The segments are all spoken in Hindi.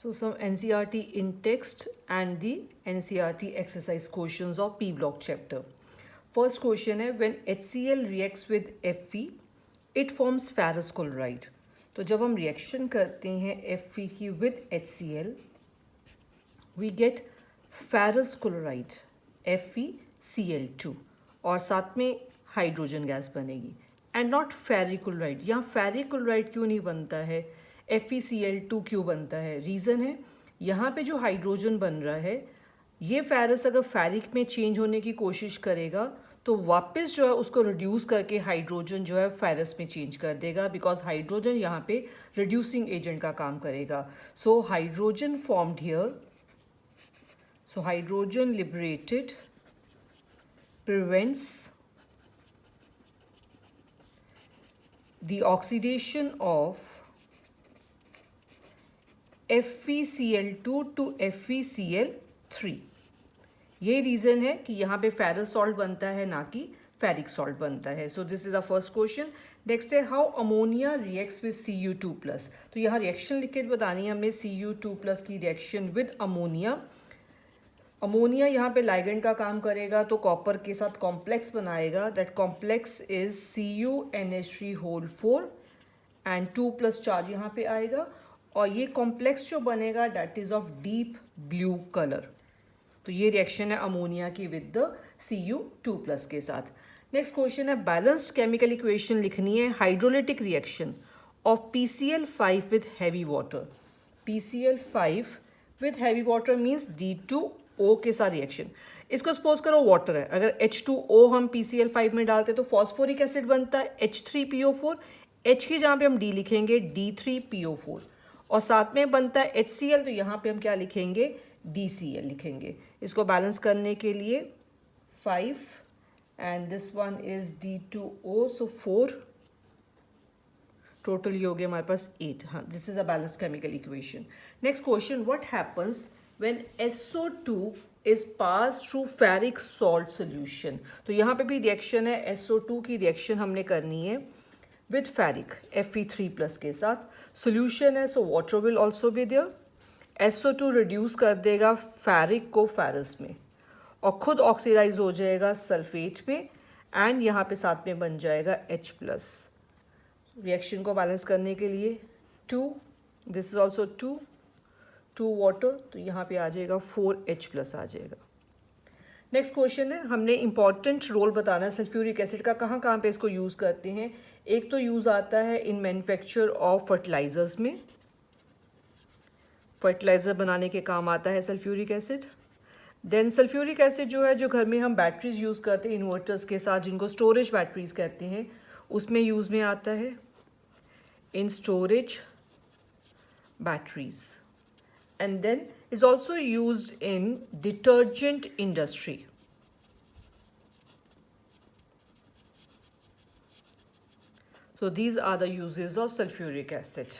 So some NCERT in text and the NCERT exercise questions of P block chapter. First question है when HCl reacts with Fe, it forms ferrous chloride. तो जब हम रिएक्शन करते हैं Fe की with HCl, we get ferrous chloride FeCl2 और साथ में हाइड्रोजन गैस बनेगी एंड नॉट फेरिक क्लोराइड. यहाँ फेरिक क्लोराइड क्यों नहीं बनता है, FeCl2 क्यों बनता है? रीज़न है यहाँ पे जो हाइड्रोजन बन रहा है ये फेरस अगर फेरिक में चेंज होने की कोशिश करेगा तो वापस जो है उसको रिड्यूस करके हाइड्रोजन जो है फेरस में चेंज कर देगा, बिकॉज हाइड्रोजन यहाँ पे रिड्यूसिंग एजेंट का काम करेगा. So hydrogen formed here, so hydrogen liberated prevents the oxidation of FeCl2 to FeCl3. ये रीज़न है कि यहाँ पे फेरस सॉल्ट बनता है ना कि फेरिक सॉल्ट बनता है. So this is the first question. Next है how ammonia reacts with Cu2+. तो यहाँ रिएक्शन लिख के बतानी है हमें Cu2+ की रिएक्शन विद अमोनिया. अमोनिया यहाँ पे लाइगेंड का काम करेगा तो कॉपर के साथ कॉम्प्लेक्स बनाएगा. That complex is CuNH3 and 2+ charge यहाँ पे आएगा और ये कॉम्प्लेक्स जो बनेगा that is of deep blue colour. तो ये रिएक्शन है अमोनिया की विद द Cu2+ के साथ. नेक्स्ट क्वेश्चन है बैलेंस्ड केमिकल इक्वेशन लिखनी है hydrolytic reaction of PCl5 with heavy water. PCl5 with heavy water means D2O के साथ रिएक्शन. इसको सपोज करो वाटर है, अगर H2O हम PCl5 में डालते तो फॉस्फोरिक एसिड बनता है H3PO4. H की जहाँ पे हम D लिखेंगे D3PO4 और साथ में बनता है HCl, तो यहाँ पे हम क्या लिखेंगे DCl लिखेंगे. इसको बैलेंस करने के लिए 5 and this one is D2O, so 4 total ये हो गया हमारे पास 8. हाँ, this is a balanced chemical equation. Next question, what happens when SO2 is passed through ferric salt solution. तो यहाँ पे भी रिएक्शन है, SO2 की रिएक्शन हमने करनी है with ferric Fe3+ के साथ. सोल्यूशन है, so water will also be there. SO2 reduce कर देगा फेरिक को फेरस में और खुद ऑक्सीडाइज हो जाएगा सल्फेट में एंड यहाँ पे साथ में बन जाएगा H+. रिएक्शन को बैलेंस करने के लिए 2, दिस इज ऑल्सो 2 वाटर, तो यहाँ पे आ जाएगा 4H+ आ जाएगा. नेक्स्ट क्वेश्चन है, हमने इंपॉर्टेंट रोल बताना है सल्फ्यूरिक एसिड का, कहाँ कहाँ पे इसको यूज़ करते हैं. एक तो यूज़ आता है इन मैन्युफैक्चर ऑफ फर्टिलाइजर्स में, फर्टिलाइज़र बनाने के काम आता है sulphuric acid. Then sulphuric acid जो है, जो घर में हम बैटरीज यूज़ करते हैं इन्वर्टर्स के साथ, जिनको स्टोरेज बैटरीज कहते हैं, उसमें यूज़ में आता है इन storage batteries. And then is also used in detergent industry. So these are the uses of sulfuric acid.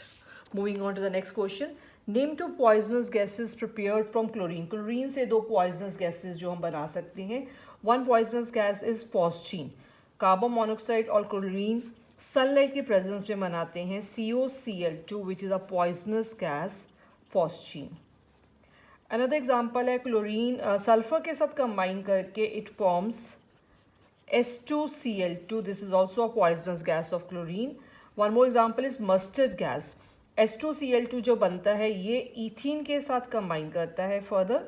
Moving on to the next question. Name 2 poisonous gases prepared from chlorine. Chlorine से 2 poisonous gases जो हम बना सकते हैं. One poisonous gas is phosgene. Carbon monoxide और chlorine sunlight के presence में बनाते हैं COCl2 which is a poisonous gas. phosgene. Another example है क्लोरीन सल्फर के साथ कंबाइन करके it forms S2Cl2. This is also a poisonous gas off chlorine. One more example is mustard gas. S2Cl2 जो बनता है ये ईथीन के साथ कंबाइन करता है फर्दर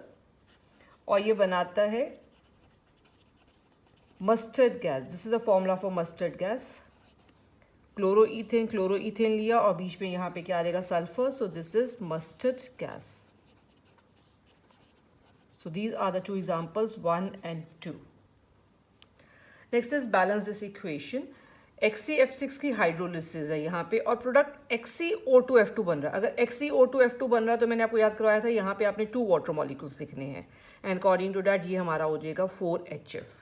और ये बनाता है mustard gas. This is the formula for mustard gas. Chloroethane लिया और बीच में यहाँ पे क्या आ जाएगा sulphur, so this is mustard gas. So these are the 2 examples 1 and 2. Next is balance this equation. XeF6 की हाइड्रोलिसिस है यहाँ पे और प्रोडक्ट XeO2F2 बन रहा है. अगर XeO2F2 बन रहा है तो मैंने आपको याद करवाया था यहाँ पे आपने 2 वाटर मॉलिक्यूल्स लिखने हैं एंड अकॉर्डिंग टू डैट ये हमारा हो जाएगा 4HF.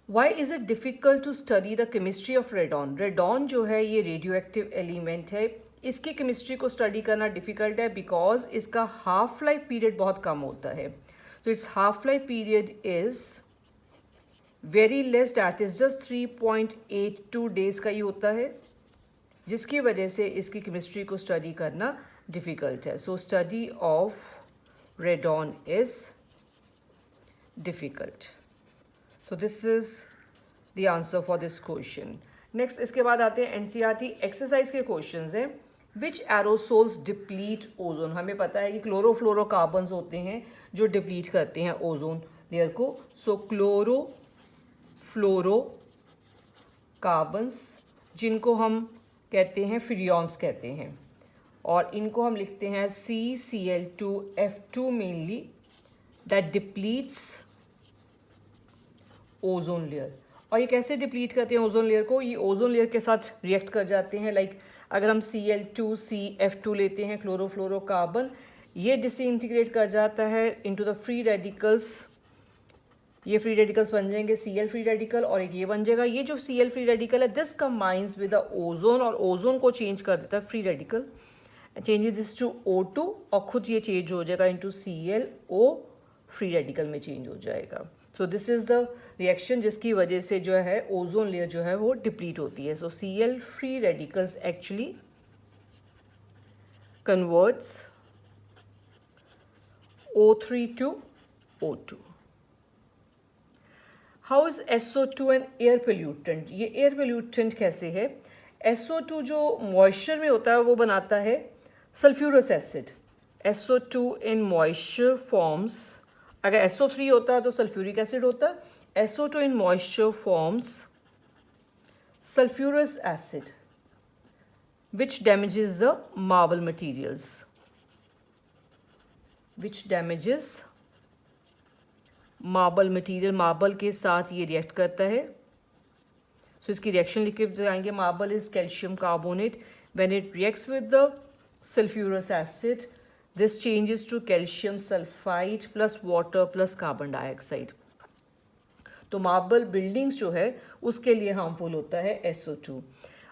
Why is it difficult to study the chemistry of radon? Radon जो है ये रेडियो एक्टिव एलिमेंट है. इसकी केमिस्ट्री को स्टडी करना डिफ़िकल्ट है बिकॉज इसका हाफ लाइफ पीरियड बहुत कम होता है. तो इस half life period is very less, that is just 3.82 days का ही होता है, जिसकी वजह से इसकी केमिस्ट्री को स्टडी करना डिफ़िकल्ट है. So study of radon is difficult. तो this is the answer for this question. Next इसके बाद आते हैं एनसीईआरटी एक्सरसाइज के क्वेश्चंस हैं. Which aerosols deplete ozone. हमें पता है कि क्लोरोफ्लोरोकार्बन्स होते हैं जो डिप्लीट करते हैं ओजोन लेयर को. सो क्लोरोफ्लोरोकार्बन्स जिनको हम कहते हैं फ्रियॉन्स कहते हैं, और इनको हम लिखते हैं CCl2F2 mainly, that depletes ozone layer. और ये कैसे डिप्लीट करते हैं ओजोन लेयर को? ये ओजोन लेयर के साथ रिएक्ट कर जाते हैं. लाइक अगर हम Cl2CF2 लेते हैं क्लोरोफ्लोरोकार्बन, ये डिसइंटीग्रेट कर जाता है इनटू द फ्री रेडिकल्स. ये फ्री रेडिकल्स बन जाएंगे Cl फ्री रेडिकल, और एक ये बन जाएगा. ये जो Cl फ्री रेडिकल है this combines with the ozone, और ओजोन को चेंज कर देता है free radical, changes this to O2, और खुद ये चेंज हो जाएगा इनटू ClO फ्री रेडिकल में चेंज हो जाएगा. So this is the reaction जिसकी वजह से जो है ओजोन लेयर जो है वो डिप्लीट होती है. So Cl free radicals actually converts O3 to O2. How is SO2 an air pollutant. ये एयर पोल्यूटेंट कैसे है? SO2 जो मॉइस्चर में होता है वो बनाता है सल्फ्यूरस एसिड. SO2 इन मॉइस्चर फॉर्म्स, अगर SO3 होता है तो सल्फ्यूरिक एसिड होता है. SO2 in moisture forms sulfurous acid which damages the marble materials. Which damages marble material. Marble के साथ ये रिएक्ट करता है. सो इसकी रिएक्शन लिख के बताएंगे. Marble is calcium carbonate. When it reacts with the sulphurous acid this changes to calcium sulphide plus water plus carbon dioxide. तो मार्बल बिल्डिंग्स जो है उसके लिए हार्मफुल होता है SO2.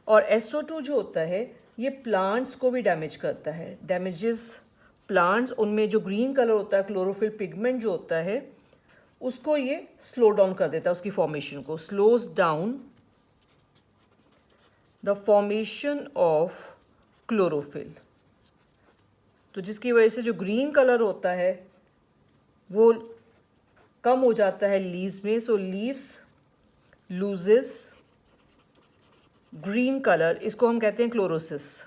और SO2 जो होता है ये प्लांट्स को भी डैमेज करता है. डैमेजेस प्लांट्स, उनमें जो ग्रीन कलर होता है क्लोरोफिल पिगमेंट जो होता है उसको ये स्लो डाउन कर देता है, उसकी फॉर्मेशन को. Slows down the formation of chlorophyll. तो जिसकी वजह से जो ग्रीन कलर होता है वो कम हो जाता है लीव्स में. सो लीव्स लूजेस ग्रीन कलर. इसको हम कहते हैं chlorosis.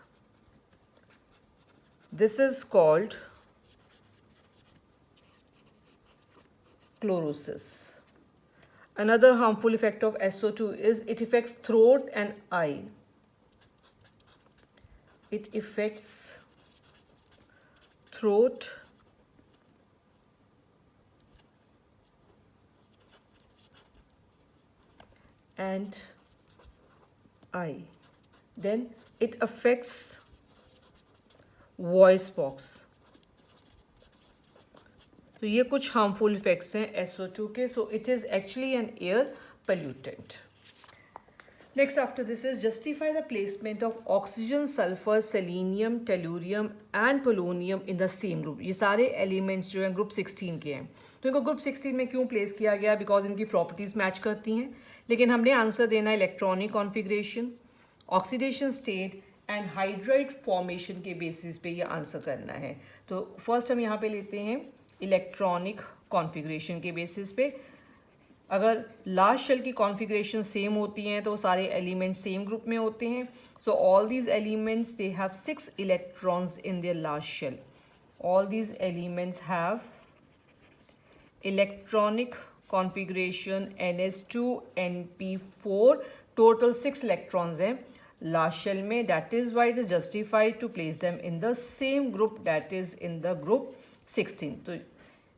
This is called chlorosis. Another harmful effect of SO2 is it affects throat and eye. It affects throat and eye. Then it affects voice box. तो ये कुछ हार्मफुल इफेक्ट्स हैं SO2 के. सो it is actually an air pollutant. Next after this is justify the placement of oxygen, sulphur, selenium, tellurium and polonium in the same group. ये सारे एलिमेंट्स जो हैं ग्रुप 16 के हैं. तो इनको ग्रुप 16 में क्यों प्लेस किया गया? बिकॉज इनकी प्रॉपर्टीज़ मैच करती हैं. लेकिन हमने आंसर देना है electronic configuration, oxidation state and hydride formation के बेसिस पे ये आंसर करना है. तो फर्स्ट हम यहाँ पे लेते हैं इलेक्ट्रॉनिक कॉन्फ़िगरेशन के बेसिस पे. अगर लास्ट शेल की कॉन्फ़िगरेशन सेम होती हैं तो सारे एलिमेंट्स सेम ग्रुप में होते हैं. So all these elements they have 6 electrons in their last shell. All these elements have electronic configuration NS2 NP4. Total 6 electrons हैं लास्ट शेल में. That is why it is justified to place them in the same group, that is in the group 16. तो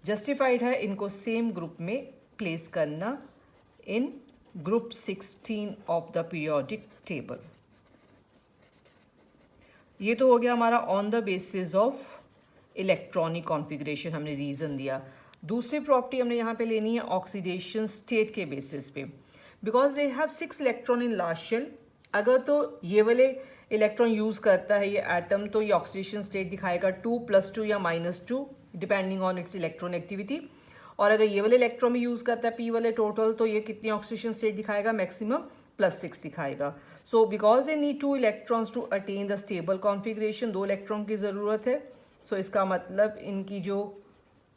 जस्टिफाइड है इनको सेम ग्रुप में प्लेस करना in group 16 of the periodic table. ये तो हो गया हमारा on the basis of electronic configuration, हमने रीज़न दिया. दूसरी प्रॉपर्टी हमने यहाँ पे लेनी है ऑक्सीडेशन स्टेट के बेसिस पे. Because they have 6 electron in last shell. अगर तो ये वाले इलेक्ट्रॉन यूज़ करता है ये एटम तो ये ऑक्सीडेशन स्टेट दिखाएगा 2 +2 या -2 depending on it's electron activity. और अगर ये वाले इलेक्ट्रॉन में यूज़ करता है P वाले टोटल तो ये कितनी ऑक्सीडेशन स्टेट दिखाएगा? मैक्सिमम +6 दिखाएगा. So because they need 2 electrons to attain the stable configuration, 2 electron की ज़रूरत है. सो इसका मतलब इनकी जो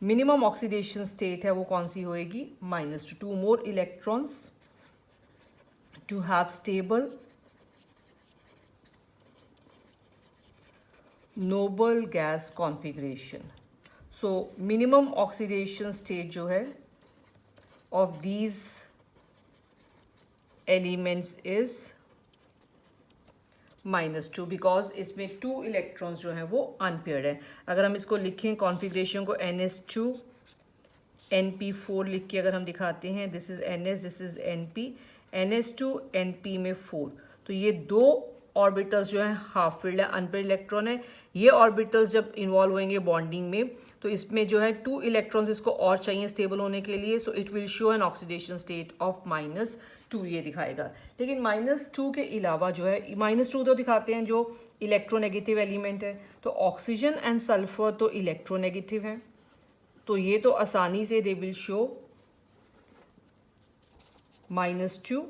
मिनिमम ऑक्सीडेशन स्टेट है वो कौन सी होएगी, -2. 2 more electrons to have stable noble gas configuration. So minimum oxidation state जो है of these elements is -2 because इसमें 2 इलेक्ट्रॉन्स जो हैं वो अनपेयर्ड है. अगर हम इसको लिखें कॉन्फ़िगरेशन को NS2 NP4 लिख के अगर हम दिखाते हैं, this is NS, this is NP, NS2 NP में 4, तो ये 2 ऑर्बिटल्स जो हैं हाफ फील्ड है, अनपेयर्ड इलेक्ट्रॉन है. ये ऑर्बिटल्स जब इन्वॉल्व होंगे बॉन्डिंग में तो इसमें जो है 2 इलेक्ट्रॉन्स इसको और चाहिए स्टेबल होने के लिए. So it will show an oxidation state of -2 ये दिखाएगा. लेकिन -2 के अलावा जो है, -2 तो दिखाते हैं जो इलेक्ट्रोनेगेटिव एलिमेंट है, तो ऑक्सीजन एंड सल्फर तो इलेक्ट्रोनेगेटिव है, तो ये तो आसानी से they will show -2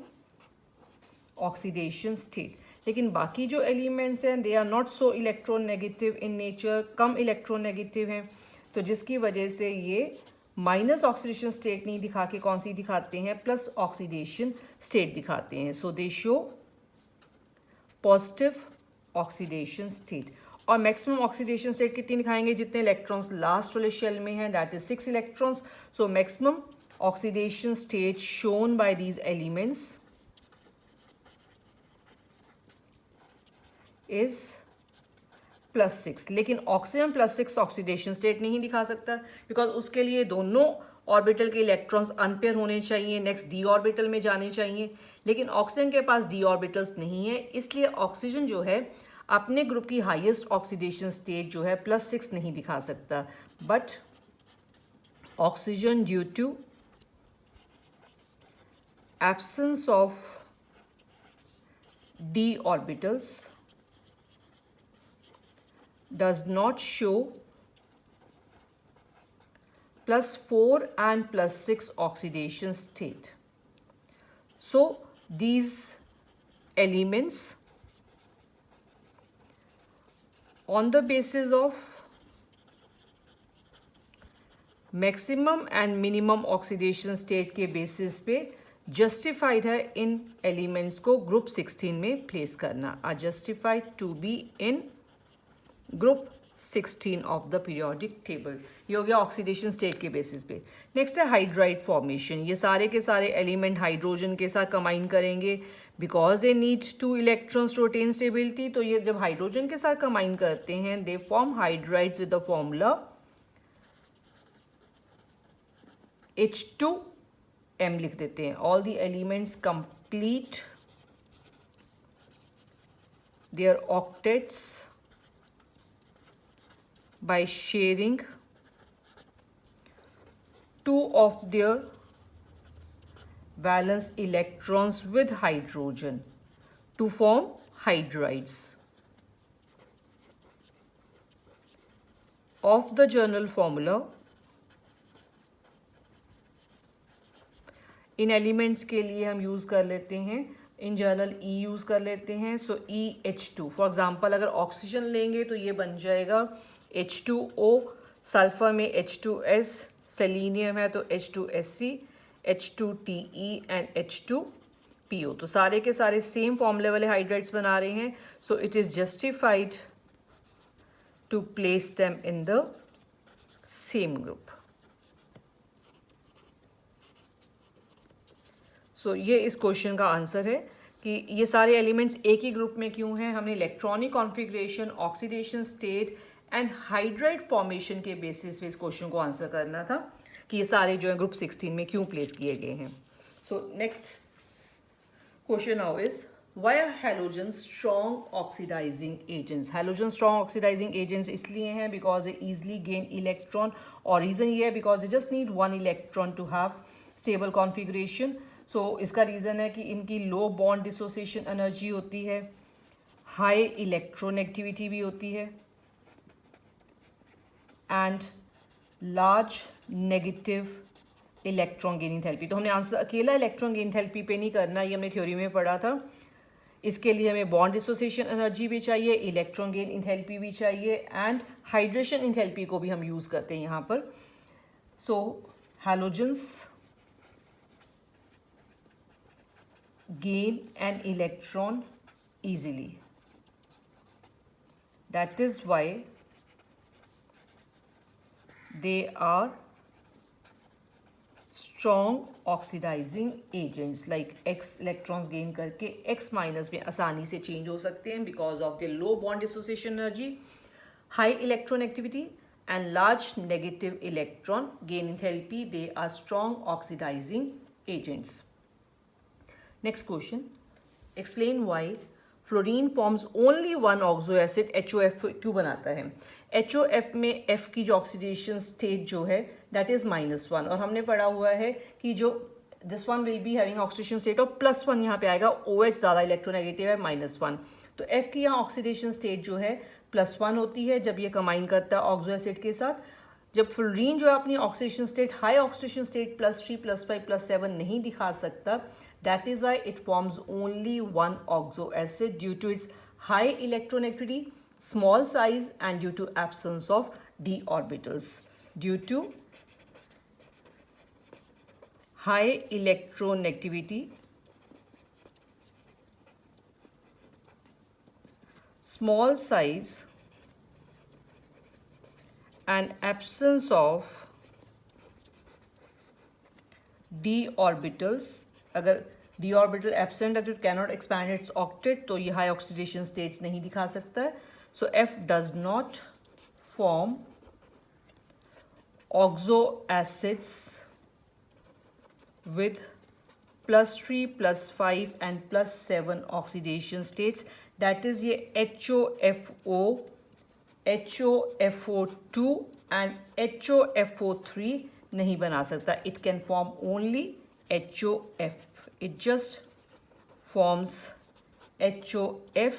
oxidation state. लेकिन बाकी जो एलिमेंट्स हैं they are not so electronegative in nature, कम इलेक्ट्रोनेगेटिव हैं, तो जिसकी वजह से ये माइनस ऑक्सीडेशन स्टेट नहीं दिखा के कौन सी दिखाते हैं, प्लस ऑक्सीडेशन स्टेट दिखाते हैं. So they show positive oxidation state. और मैक्सिमम ऑक्सीडेशन स्टेट कितनी दिखाएंगे, जितने इलेक्ट्रॉन्स लास्ट वाले शेल में हैं, that is 6 electrons. So maximum oxidation state shown by these elements is +6. लेकिन ऑक्सीजन +6 ऑक्सीडेशन स्टेट नहीं दिखा सकता बिकॉज उसके लिए दोनों ऑर्बिटल के इलेक्ट्रॉन्स अनपेयर होने चाहिए, नेक्स्ट डी ऑर्बिटल में जाने चाहिए. लेकिन ऑक्सीजन के पास डी ऑर्बिटल्स नहीं है, इसलिए ऑक्सीजन जो है अपने ग्रुप की हाईएस्ट ऑक्सीडेशन स्टेट जो है +6 नहीं दिखा सकता. But oxygen due to absence of d orbitals does not show +4 and +6 oxidation state. So these elements on the basis of maximum and minimum oxidation state के basis पे justified है इन elements को group 16 में place करना, are justified to be in group 16 of the periodic table. ये हो गया ऑक्सीडेशन स्टेट के बेसिस पे. नेक्स्ट है हाइड्राइड फॉर्मेशन. ये सारे के सारे एलिमेंट हाइड्रोजन के साथ कंबाइन करेंगे because they need 2 electrons to attain stability. तो ये जब हाइड्रोजन के साथ कंबाइन करते हैं they form hydrides with the formula H2M लिख देते हैं. All the elements complete their octets by sharing 2 of their valence electrons with hydrogen to form hydrides. Of the general formula, in elements के लिए हम यूज़ कर लेते हैं इन जनरल E यूज़ कर लेते हैं. सो EH2 फॉर एग्जांपल अगर ऑक्सीजन लेंगे तो ये बन जाएगा H2O, सल्फर में H2S, सेलीनियम है तो H2SC, H2TE एंड H2PO. तो सारे के सारे सेम फॉर्मूले वाले हाइड्राइड्स बना रहे हैं. So it is justified to place them in the same group. So ये इस क्वेश्चन का आंसर है कि ये सारे एलिमेंट्स एक ही ग्रुप में क्यों हैं. हमने electronic configuration, oxidation state and hydride formation के बेसिस पे इस क्वेश्चन को आंसर करना था कि ये सारे जो है ग्रुप 16 में क्यों प्लेस किए गए हैं. So next question now is why are halogen strong oxidising agents. Halogen strong oxidising agents इसलिए हैं because they easily gain electron, और रीज़न ये है because they just need 1 electron to have stable configuration. So इसका रीज़न है कि इनकी लो बॉन्ड डिसोसिएशन एनर्जी होती है, हाई इलेक्ट्रोनेगेटिविटी भी होती है and large negative electron gain enthalpy. तो हमने आंसर अकेला इलेक्ट्रॉन गेन एंथैल्पी पे नहीं करना, ये हमने थ्योरी में पढ़ा था. इसके लिए हमें बॉन्ड डिसोसिएशन एनर्जी भी चाहिए, इलेक्ट्रॉन गेन इंथैल्पी भी चाहिए एंड हाइड्रेशन इंथैल्पी को भी हम यूज़ करते हैं यहाँ पर. सो halogens gain an electron easily. That is why they are strong oxidizing agents. Like X electrons gain करके X minus में आसानी से change हो सकते हैं because of the low bond dissociation energy, high electron activity and large negative electron gain enthalpy. They are strong oxidizing agents. Next question. Explain why fluorine forms only one oxo acid HOF क्यों बनाता है. HOF में F की जो ऑक्सीडेशन स्टेट जो है दैट इज -1 और हमने पढ़ा हुआ है कि जो this one will be having oxidation state और +1 यहाँ पे आएगा. OH ज़्यादा इलेक्ट्रोनेगेटिव है -1 तो F की यहाँ ऑक्सीडेशन स्टेट जो है +1 होती है जब ये कंबाइन करता है ऑक्सो एसिड के साथ. जब फ्लोरीन जो है अपनी oxidation state high oxidation state +3 +5 +7 नहीं दिखा सकता. That is why it forms only one oxo acid due to its high electronegativity, small size and due to absence of d orbitals. Due to high electronegativity, small size and absence of d orbitals. अगर d ऑर्बिटल एब्सेंट है तो it cannot expand it's octet तो ये हाई ऑक्सीडेशन स्टेट्स नहीं दिखा सकता है. सो F does not form oxo acids with +3 +5 and +7 oxidation states. That is ये HOFO, HOFO2 एंड HOFO3 नहीं बना सकता. It can form only HOF. It just forms HOF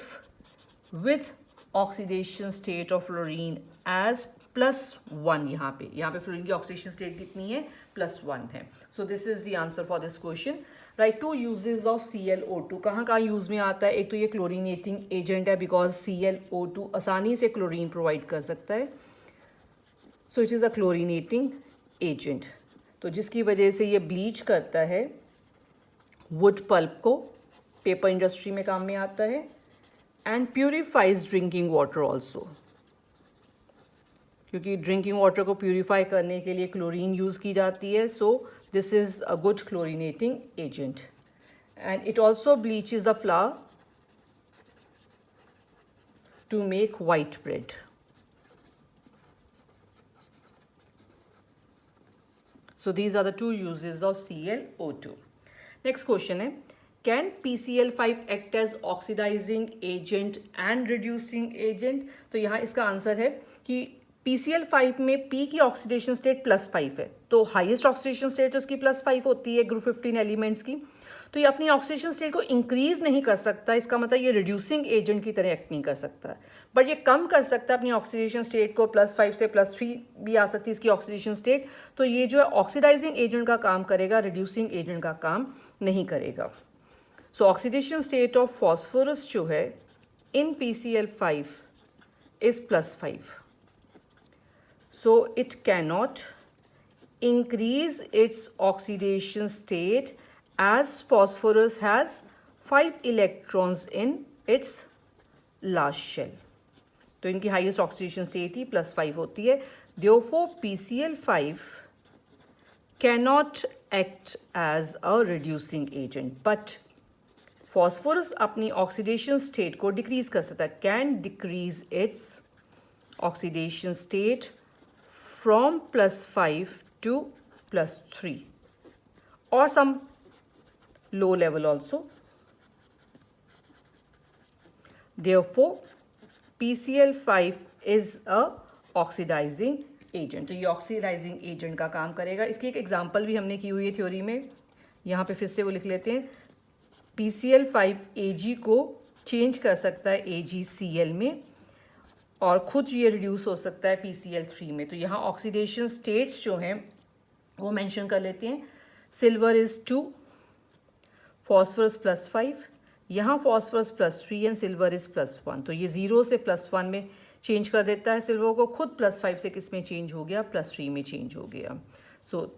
with oxidation state of fluorine as +1. यहाँ पे फ्लोरीन की ऑक्सीडेशन स्टेट कितनी है +1 है. So this is the answer for this question. Right. 2 uses of ClO2 कहाँ यूज़ में आता है. एक तो ये क्लोरीनेटिंग एजेंट है बिकॉज ClO2 आसानी से क्लोरीन प्रोवाइड कर सकता है. So it is a chlorinating agent तो जिसकी वजह से ये ब्लीच करता है वुड पल्प को. पेपर इंडस्ट्री में काम में आता है and purifies drinking water also क्योंकि ड्रिंकिंग वाटर को प्यूरिफाई करने के लिए क्लोरीन यूज़ की जाती है. So this is a good chlorinating agent and it also bleaches the flour to make white bread. So these are the 2 uses of ClO2. Next question है, can PCl5 act as oxidizing agent and reducing agent? तो यहाँ इसका आंसर है कि PCl5 में P की ऑक्सीडेशन स्टेट +5 है तो हाईएस्ट ऑक्सीडेशन स्टेट उसकी +5 होती है ग्रुप 15 एलिमेंट्स की. तो ये अपनी ऑक्सीडेशन स्टेट को इंक्रीज नहीं कर सकता. इसका मतलब ये रिड्यूसिंग एजेंट की तरह एक्ट नहीं कर सकता बट ये कम कर सकता है अपनी ऑक्सीडेशन स्टेट को. +5 से +3 भी आ सकती है इसकी ऑक्सीडेशन स्टेट. तो ये जो है ऑक्सीडाइजिंग एजेंट का काम करेगा, रिड्यूसिंग एजेंट का काम नहीं करेगा. सो ऑक्सीडेशन स्टेट ऑफ फॉस्फोरस जो है इन PCl5 is +5. So it cannot increase its oxidation state as phosphorus has 5 electrons in its last shell. तो इनकी हाईएस्ट ऑक्सीडेशन स्टेट ही +5 होती है. Therefore PCl5 cannot act as a reducing agent but phosphorus अपनी ऑक्सीडेशन स्टेट को डिक्रीज कर सकता है. Can decrease its oxidation state from +5 to +3 or some low level also. Therefore PCl5 is a oxidizing agent. तो ये ऑक्सीडाइजिंग एजेंट का काम करेगा. इसकी एक एग्जांपल भी हमने की हुई है थ्योरी में. यहाँ पे फिर से वो लिख लेते हैं. PCl5 Ag को चेंज कर सकता है AgCl में और खुद ये रिड्यूस हो सकता है PCl3 में. तो यहाँ ऑक्सीडेशन स्टेट्स जो हैं वो मेंशन कर लेते हैं. सिल्वर इज़ 2, phosphorus +5, यहाँ फॉस्फरस +3 एंड सिल्वर इज +1, तो ये 0 से +1 में चेंज कर देता है सिल्वर को, खुद +5 से किस में चेंज हो गया, +3 में चेंज हो गया. सो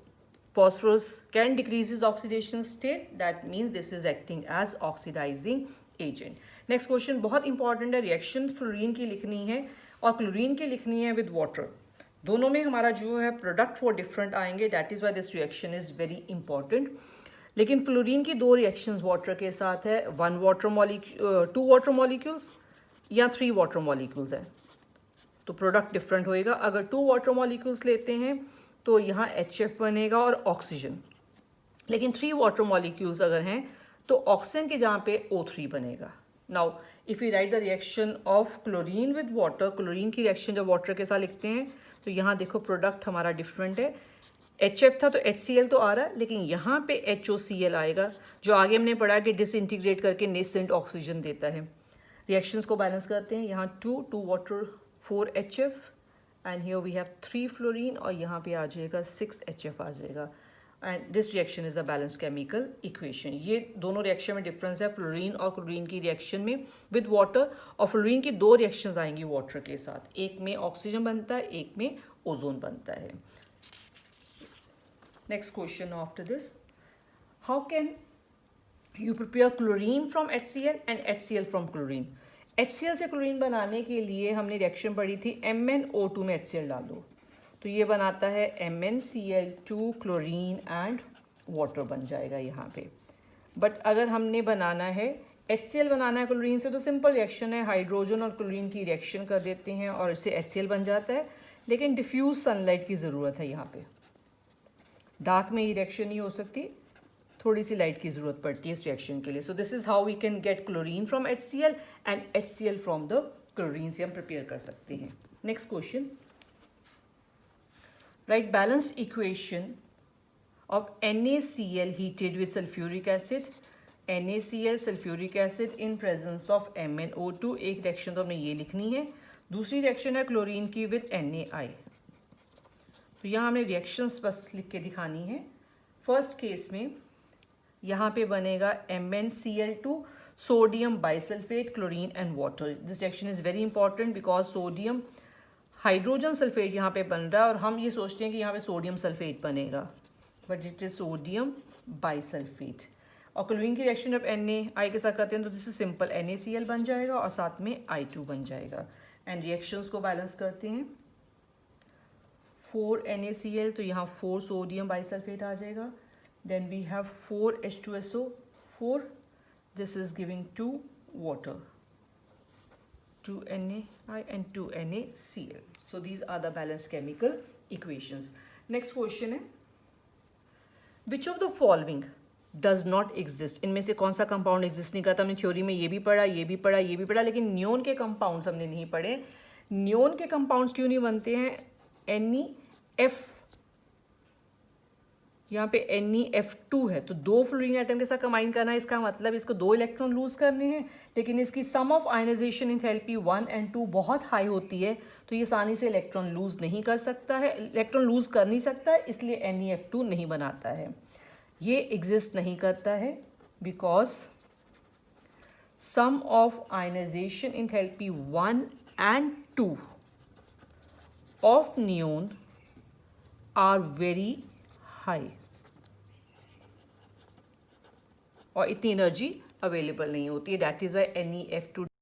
phosphorus can decrease its oxidation state, that means this is acting as oxidizing agent. Next question बहुत इंपॉर्टेंट है, रिएक्शन फ्लोरीन की लिखनी है और क्लोरीन की लिखनी है विद वाटर. दोनों में हमारा जो है प्रोडक्ट वो डिफरेंट आएंगे, that is why this reaction is very important. लेकिन फ्लोरीन की 2 रिएक्शंस वाटर के साथ है, 2 वाटर मॉलिक्यूल्स या 3 वाटर मॉलिक्यूल्स है, तो प्रोडक्ट डिफरेंट होएगा. अगर 2 वाटर मॉलिक्यूल्स लेते हैं तो यहाँ HF बनेगा और ऑक्सीजन, लेकिन 3 वाटर मॉलिक्यूल्स अगर हैं तो ऑक्सीजन के जहाँ पे O3 बनेगा. Now if you right the reaction of chlorine with water, chlorine की रिएक्शन जब वाटर के साथ लिखते हैं तो यहाँ देखो प्रोडक्ट हमारा डिफरेंट है. HF था तो HCl तो आ रहा है, लेकिन यहाँ पे HOCl आएगा, जो आगे हमने पढ़ा कि डिसइंटीग्रेट करके नेसेंट ऑक्सीजन देता है. रिएक्शंस को बैलेंस करते हैं, यहाँ 2 water 4 HF and here we have 3 fluorine और यहाँ पे आ जाएगा 6 HF आ जाएगा. And this reaction is a balance chemical equation. ये दोनों रिएक्शन में डिफरेंस है फ्लोरीन और क्लोरीन की रिएक्शन में विद वाटर, और फ्लोरीन की 2 रिएक्शंस आएंगी वाटर के साथ, एक में ऑक्सीजन बनता है, एक में ओजोन बनता है. Next question after this, how can you prepare chlorine from HCl and HCl from chlorine. HCl से क्लोरीन बनाने के लिए हमने रिएक्शन पढ़ी थी MnO2 में HCl डाल दो, तो ये बनाता है MnCl2 क्लोरीन एंड वाटर बन जाएगा यहाँ पे. बट अगर हमने बनाना है HCl बनाना है क्लोरीन से, तो सिंपल रिएक्शन है, हाइड्रोजन और क्लोरीन की रिएक्शन कर देते हैं और इससे HCl बन जाता है. लेकिन डिफ्यूज सनलाइट की ज़रूरत है यहाँ पे, डार्क में ये रिएक्शन नहीं हो सकती, थोड़ी सी लाइट की ज़रूरत पड़ती है इस रिएक्शन के लिए. So this is how we can get chlorine from HCl and HCl from the chlorine से हम प्रिपेयर कर सकते हैं. Next question, write balanced equation of NaCl heated with sulfuric acid. NaCl sulphuric acid in presence of MnO2. एक रिएक्शन तो हमने ये लिखनी है, दूसरी रिएक्शन है क्लोरीन की विद NaI. तो यहाँ हमने रिएक्शंस बस लिख के दिखानी है. फर्स्ट केस में यहाँ पे बनेगा MnCl2 sodium bisulphate chlorine and water. This reaction is very important because sodium hydrogen sulphate यहाँ पे बन रहा है और हम ये सोचते हैं कि यहाँ पे सोडियम सल्फेट बनेगा, but it is sodium bisulphate. और क्लोरीन की रिएक्शन जब NaI के साथ करते हैं तो दिस इज सिंपल NaCl बन जाएगा और साथ में I2 बन जाएगा. एंड रिएक्शंस को बैलेंस करते हैं, 4 NaCl तो यहाँ 4 सोडियम बाइसल्फेट आ जाएगा. Then we have 4 H2SO 4. This is giving 2 water, 2 NaI and 2 NaCl. So these are the balanced chemical equations. Next question है, which of the following does not exist. इनमें से कौन सा कंपाउंड एग्जिस्ट नहीं करता. हमने थ्योरी में ये भी पढ़ा, ये भी पढ़ा, ये भी पढ़ा, लेकिन नियोन के कंपाउंड्स हमने नहीं पढ़े. नियोन के कंपाउंड्स क्यों नहीं बनते हैं. NeF, यहाँ पे NeF2 है, तो 2 फ्लोरीन एटम के साथ कंबाइन करना है, इसका मतलब इसको 2 इलेक्ट्रॉन लूज करने हैं, लेकिन इसकी सम ऑफ आयनाइजेशन एंथैल्पी 1 and 2 बहुत हाई होती है, तो ये आसानी से इलेक्ट्रॉन लूज नहीं कर सकता है, इलेक्ट्रॉन लूज कर नहीं सकता है, इसलिए NeF2 नहीं बनाता है. ये एग्जिस्ट नहीं करता है because sum of ionisation enthalpy 1 and 2 of neon are very high और इतनी एनर्जी अवेलेबल नहीं होती है. That is why NeF2